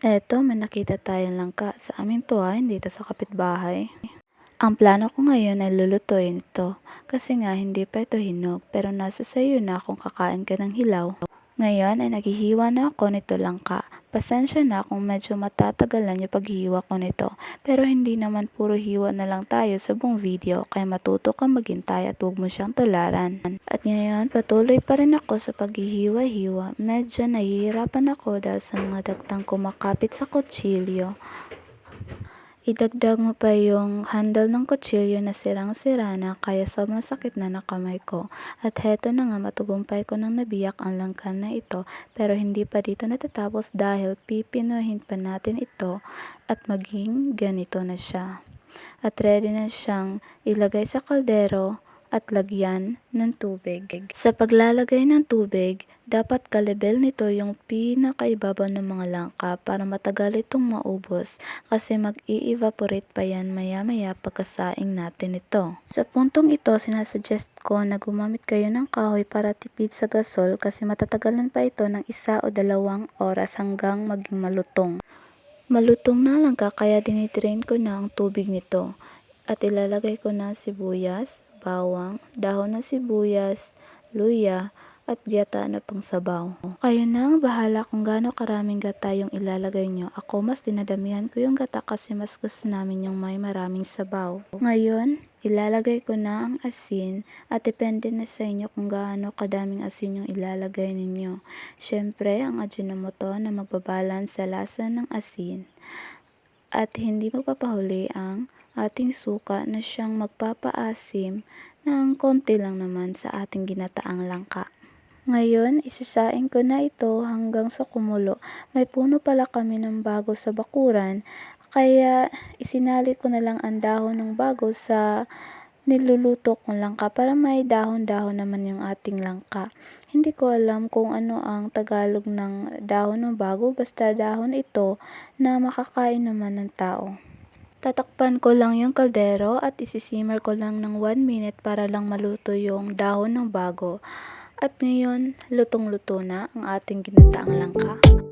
Eto, may nakita tayong langka sa aming tuwain dito sa kapitbahay. Ang plano ko ngayon ay lulutuin ito kasi nga hindi pa ito hinog pero nasa sayo na kung kakain ka ng hilaw. Ngayon ay naghihiwa na ako nito langka. Pasensya na kung medyo matatagalan yung paghihiwa ko nito pero hindi naman puro hiwa na lang tayo sa buong video kaya matuto kang maghintay at huwag mo siyang tularan. At ngayon patuloy pa rin ako sa paghihiwa-hiwa. Medyo nahihirapan ako dahil sa mga dagtang kumakapit sa kutsilyo. Idagdag mo pa yung handle ng kutsilyo na sirang-sira na kaya sobrang sakit na kamay ko. At heto na nga matagumpay ko nang nabiyak ang langka na ito pero hindi pa dito natatapos dahil pipinuhin pa natin ito at maging ganito na siya. At ready na siyang ilagay sa kaldero at lagyan ng tubig. Sa paglalagay ng tubig, dapat kalebel nito yung pinakaibabaw ng mga langka para matagal itong maubos kasi mag-i-evaporate pa yan maya-maya pagkasaing natin ito. Sa puntong ito, sinasuggest ko na gumamit kayo ng kahoy para tipid sa gasol kasi matatagalan pa ito ng 1 o 2 oras hanggang maging malutong. Malutong na langka kaya dinidrain ko na ang tubig nito at ilalagay ko na sibuyas, bawang, dahon ng sibuyas, luya, at gata na pangsabaw. Kayo na ang bahala kung gaano karaming gata yung ilalagay nyo. Ako mas dinadamihan ko yung gata kasi mas gusto namin yung may maraming sabaw. Ngayon, ilalagay ko na ang asin at depende na sa inyo kung gaano kadaming asin yung ilalagay ninyo. Syempre, ang Ajinomoto na magbabalance sa lasa ng asin at hindi magpapahuli ang ating suka na siyang magpapaasim ng konti lang naman sa ating ginataang langka. Ngayon, isisaing ko na ito hanggang sa kumulo. May puno pala kami ng bago sa bakuran, kaya isinali ko na lang ang dahon ng bago sa niluluto kong langka para may dahon-dahon naman yung ating langka. Hindi ko alam kung ano ang Tagalog ng dahon ng bago, basta dahon ito na makakain naman ng tao. Tatakpan ko lang yung kaldero at isisimmer ko lang ng 1 minute para lang maluto yung dahon ng bago. At ngayon, lutong-luto na ang ating ginataang langka.